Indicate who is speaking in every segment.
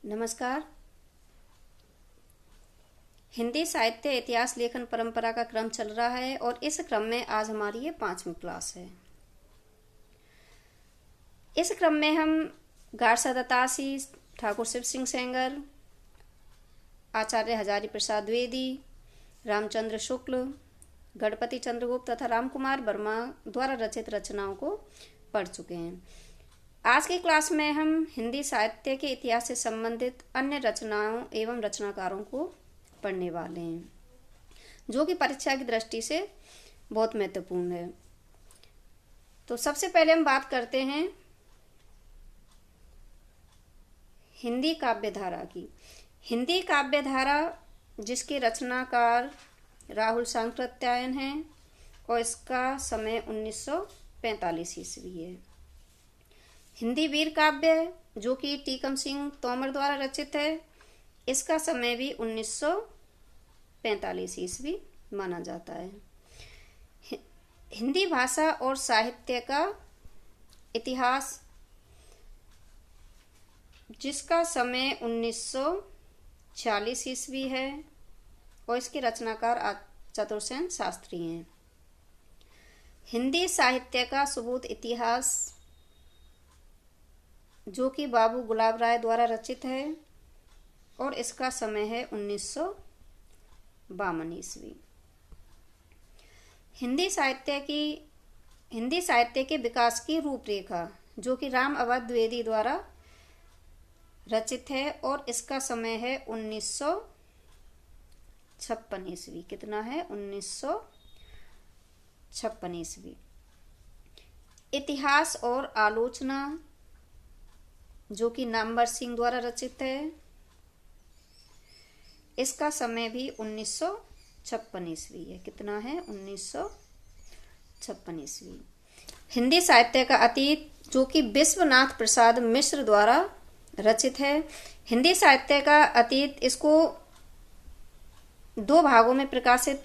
Speaker 1: नमस्कार। हिंदी साहित्य इतिहास लेखन परंपरा का क्रम चल रहा है और इस क्रम में आज हमारी ये 5वीं क्लास है। इस क्रम में हम गारसा दत्तासी, ठाकुर शिव सिंह सेंगर, आचार्य हजारी प्रसाद द्विवेदी, रामचंद्र शुक्ल, गणपति चंद्रगुप्त तथा रामकुमार वर्मा द्वारा रचित रचनाओं को पढ़ चुके हैं। आज की क्लास में हम हिंदी साहित्य के इतिहास से संबंधित अन्य रचनाओं एवं रचनाकारों को पढ़ने वाले हैं, जो कि परीक्षा की दृष्टि से बहुत महत्वपूर्ण है। तो सबसे पहले हम बात करते हैं हिंदी काव्य धारा की। हिंदी काव्य धारा जिसके रचनाकार राहुल सांकृत्यायन है और इसका समय 1945 ईस्वी है। हिंदी वीर काव्य जो कि टीकम सिंह तोमर द्वारा रचित है, इसका समय भी 1945 ईस्वी माना जाता है। हिंदी भाषा और साहित्य का इतिहास जिसका समय 1946 ईस्वी है और इसके रचनाकार चतुरसेन शास्त्री हैं। हिंदी साहित्य का सुबोध इतिहास जो कि बाबू गुलाब राय द्वारा रचित है और इसका समय है 1952 ईस्वी। हिंदी साहित्य के विकास की रूपरेखा जो कि राम अवध द्विवेदी द्वारा रचित है और इसका समय है 1956 ईस्वी। कितना है? 1956 ईस्वी। इतिहास और आलोचना जो कि नामवर सिंह द्वारा रचित है, इसका समय भी 1956 ईस्वी है। कितना है? 1956 ईस्वी। हिंदी साहित्य का अतीत जो कि विश्वनाथ प्रसाद मिश्र द्वारा रचित है। हिंदी साहित्य का अतीत इसको 2 भागों में प्रकाशित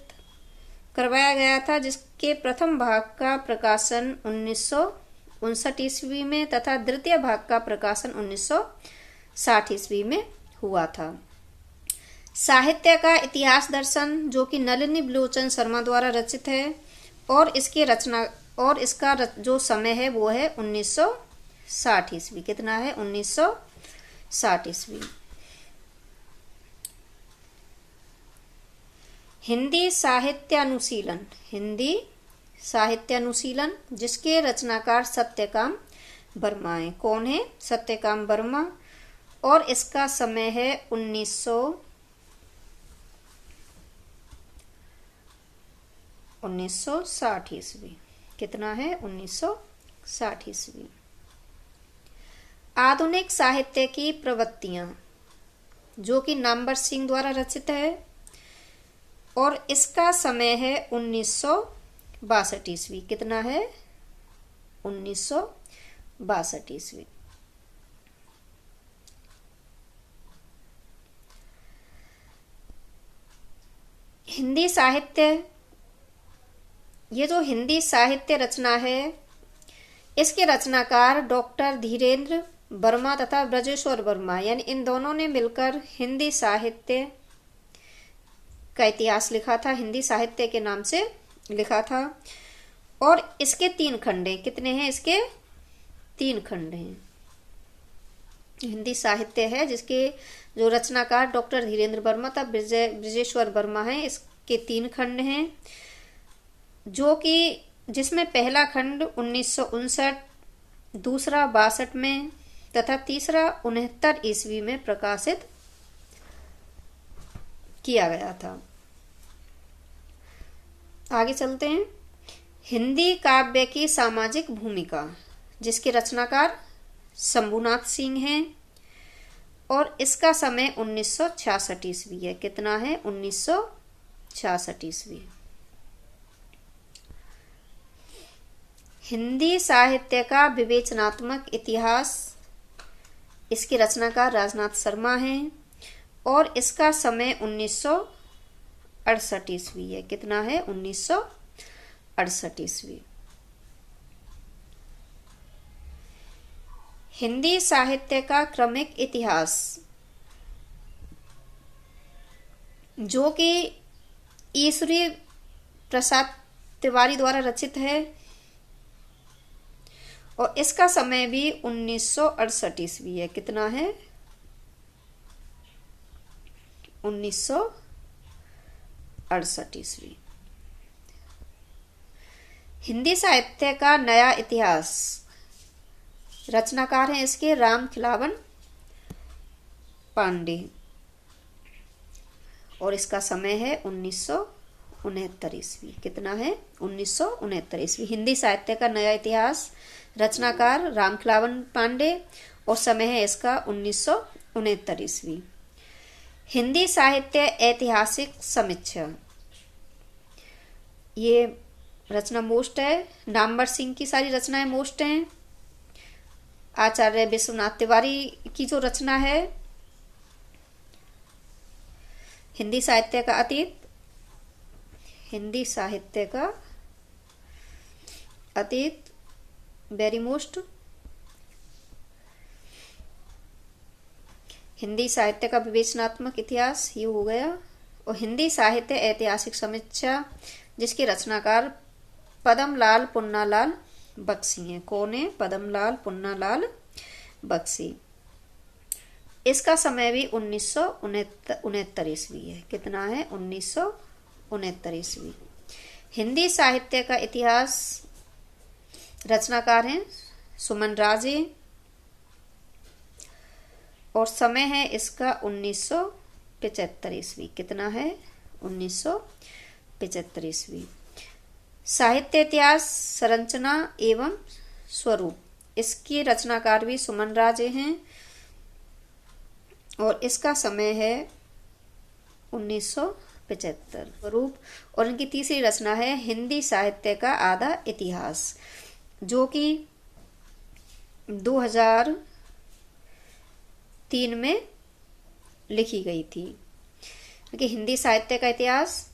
Speaker 1: करवाया गया था, जिसके प्रथम भाग का प्रकाशन 1959 ईस्वी में तथा द्वितीय भाग का प्रकाशन 1960 ईस्वी में हुआ था। साहित्य का इतिहास दर्शन जो कि नलिनी बिलोचन शर्मा द्वारा रचित है और इसका जो समय है वो है 1960 ईस्वी। कितना है? 1960 ईस्वी। हिंदी साहित्य अनुशीलन जिसके रचनाकार सत्यकाम वर्मा है। कौन है? सत्यकाम वर्मा और इसका समय है 1960 ईस्वी। कितना है? 1960 ईस्वी। आधुनिक साहित्य की प्रवृत्तियां जो कि नामवर सिंह द्वारा रचित है और इसका समय है 1962 ईस्वी। कितना है? 1962 ईस्वी। हिंदी साहित्य, ये जो हिंदी साहित्य रचना है, इसके रचनाकार डॉक्टर धीरेन्द्र वर्मा तथा ब्रजेश्वर वर्मा, यानी इन दोनों ने मिलकर हिंदी साहित्य का इतिहास लिखा था। हिंदी साहित्य के नाम से लिखा था और इसके 3 खंड हैं। कितने हैं? इसके 3 खंड हैं। हिंदी साहित्य है जिसके जो रचनाकार डॉक्टर धीरेन्द्र वर्मा तथा ब्रजेश्वर वर्मा है, इसके 3 खंड हैं, जो कि जिसमें पहला खंड 1959, दूसरा 62 में तथा तीसरा 69 ईस्वी में प्रकाशित किया गया था। आगे चलते हैं। हिंदी काव्य की सामाजिक भूमिका जिसके रचनाकार शंभुनाथ सिंह हैं और इसका समय 1966 ईस्वी है। कितना है? 1966 ईस्वी। हिंदी साहित्य का विवेचनात्मक इतिहास, इसके रचनाकार राजनाथ शर्मा हैं और इसका समय 1968 ईस्वी है। कितना है? 1968 ईस्वी। हिंदी साहित्य का क्रमिक इतिहास जो कि ईश्वरी प्रसाद तिवारी द्वारा रचित है और इसका समय भी 1968 ईस्वी है। कितना है? 1968 ईस्वी। हिंदी साहित्य का नया इतिहास, रचनाकार हैं इसके रामखिलावन पांडे और इसका समय है 1969 ईस्वी। कितना है? 1969 ईस्वी। हिंदी साहित्य का नया इतिहास, रचनाकार रामखिलावन पांडे और समय है इसका 1969 ईस्वी। हिंदी साहित्य ऐतिहासिक समीक्षा, ये रचना मोस्ट है। नामवर सिंह की सारी रचनाएं मोस्ट हैं। आचार्य विश्वनाथ तिवारी की जो रचना है हिंदी साहित्य का अतीत, हिंदी साहित्य का अतीत वेरी मोस्ट। हिंदी साहित्य का विवेचनात्मक इतिहास ये हो गया। और हिंदी साहित्य ऐतिहासिक समीक्षा जिसके रचनाकार पदमलाल पुन्नालाल बख्शी हैं। कौन है? पदमलाल पुन्नालाल बख्शी। इसका समय भी 1969 ईस्वी है। कितना है? 1969 ईस्वी। हिंदी साहित्य का इतिहास, रचनाकार हैं सुमन राजे और समय है इसका 1975 ईस्वी। कितना है? 1975 ईस्वी। साहित्य इतिहास, संरचना एवं स्वरूप, इसकी रचनाकार भी सुमन राजे हैं और इसका समय है 1975। स्वरूप और इनकी तीसरी रचना है हिंदी साहित्य का आधा इतिहास, जो कि 2003 में लिखी गई थी। कि हिंदी साहित्य का इतिहास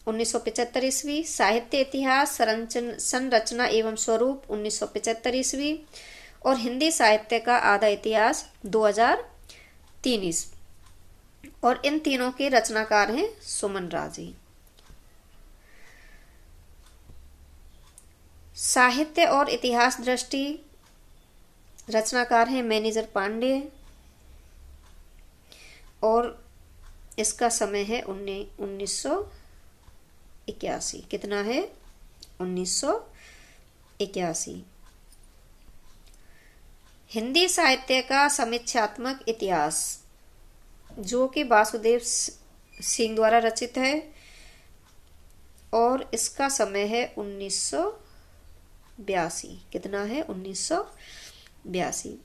Speaker 1: 1975 ईस्वी, साहित्य इतिहास संरचना एवं स्वरूप 1975 ईस्वी और हिंदी साहित्य का आधा इतिहास 2003 ईस्वी। और इन तीनों के रचनाकार हैं सुमन राजे। साहित्य और इतिहास दृष्टि, रचनाकार हैं मैनेजर पांडे और इसका समय है 1981। कितना है? 1981। हिंदी साहित्य का समीक्षात्मक इतिहास, जो कि वासुदेव सिंह द्वारा रचित है और इसका समय है 1982। कितना है? 1982।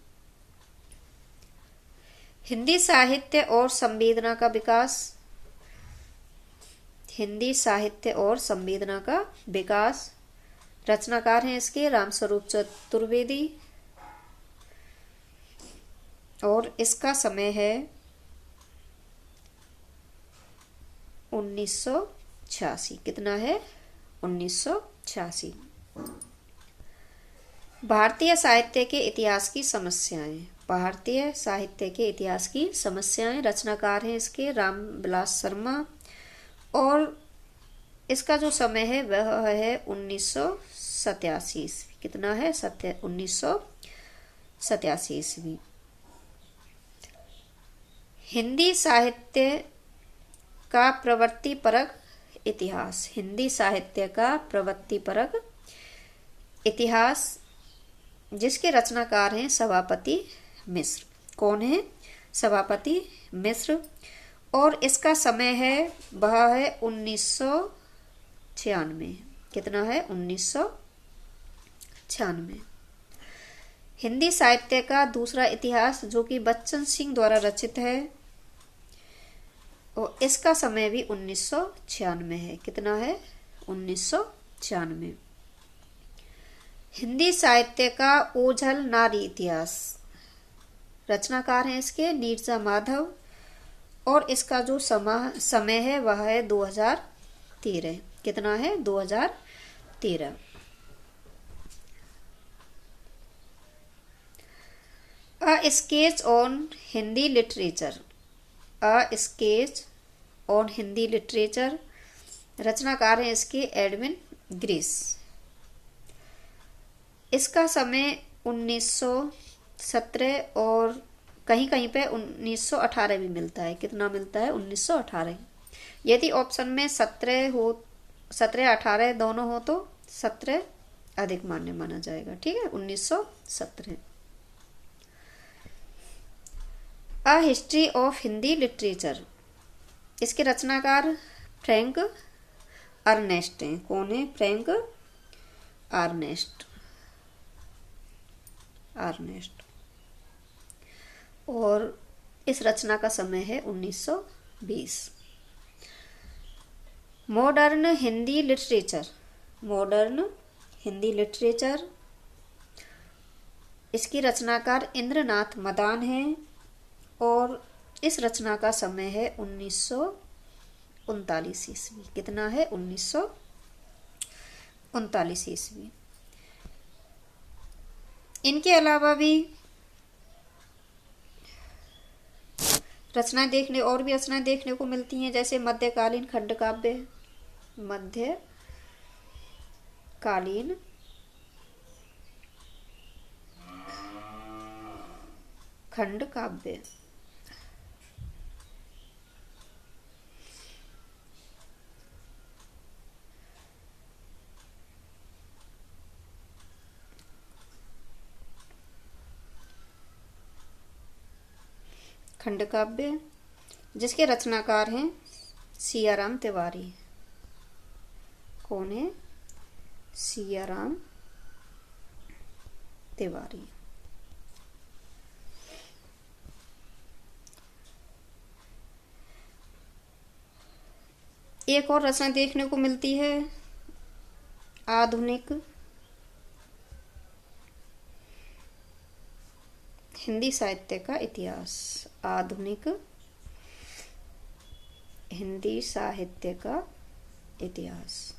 Speaker 1: हिंदी साहित्य और संवेदना का विकास, हिंदी साहित्य और संवेदना का विकास, रचनाकार हैं इसके रामस्वरूप चतुर्वेदी और इसका समय है 1986। कितना है? 1986। भारतीय साहित्य के इतिहास की समस्याएं, भारतीय साहित्य के इतिहास की समस्याएं, रचनाकार हैं इसके रामविलास शर्मा और इसका जो समय है वह है 1987 ईस्वी। कितना है? 1987 ईस्वी। हिंदी साहित्य का प्रवृत्तिपरक इतिहास, हिंदी साहित्य का प्रवृत्तिपरक इतिहास, जिसके रचनाकार हैं सभापति मिश्र। कौन है? सभापति मिश्र और इसका समय है वह है 1996। कितना है? 1996। हिंदी साहित्य का दूसरा इतिहास, जो कि बच्चन सिंह द्वारा रचित है और इसका समय भी 1996 है। कितना है? 1996। हिंदी साहित्य का ओझल नारी इतिहास, रचनाकार हैं इसके नीरजा माधव और इसका जो समय है वह है 2013। कितना है? 2013। A sketch on Hindi literature, a sketch on Hindi literature. रचनाकार हैं इसके एडविन ग्रीस। इसका समय 1917 और कहीं कहीं पे 1918 भी मिलता है। कितना मिलता है? 1918। यदि ऑप्शन में 17 हो, 17 18 दोनों हो तो 17 अधिक मान्य माना जाएगा। ठीक है, 1917। A history of Hindi literature, इसके रचनाकार फ्रैंक अर्नेस्ट हैं। कौन है? Frank Ernest. और इस रचना का समय है 1920। Modern Hindi literature, modern Hindi literature, इसकी रचनाकार इंद्रनाथ मदान हैं और इस रचना का समय है 1939 ईस्वी। कितना है? 1939 ईस्वी। इनके अलावा भी रचनाएं देखने और भी रचनाएं देखने को मिलती हैं, जैसे मध्यकालीन खंड काव्य, मध्यकालीन खंड काव्य। खंड काव्य जिसके रचनाकार हैं सियाराम तिवारी। कौन है? सियाराम तिवारी। एक और रचना देखने को मिलती है, आधुनिक हिंदी साहित्य का इतिहास। आधुनिक हिंदी साहित्य का इतिहास।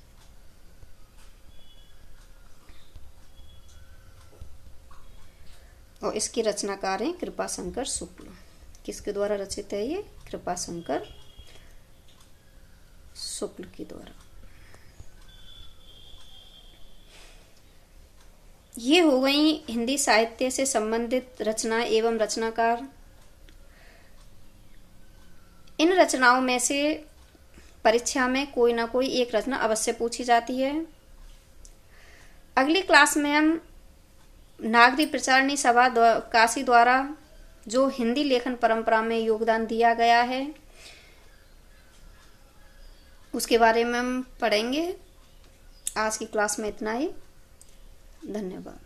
Speaker 1: और इसकी रचनाकार हैं कृपाशंकर शुक्ल। किसके द्वारा रचित है ये? कृपाशंकर शुक्ल के द्वारा। ये हो गई हिंदी साहित्य से संबंधित रचना एवं रचनाकार। इन रचनाओं में से परीक्षा में कोई ना कोई एक रचना अवश्य पूछी जाती है। अगली क्लास में हम नागरी प्रचारणी सभा काशी द्वारा जो हिंदी लेखन परंपरा में योगदान दिया गया है उसके बारे में हम पढ़ेंगे। आज की क्लास में इतना ही। धन्यवाद।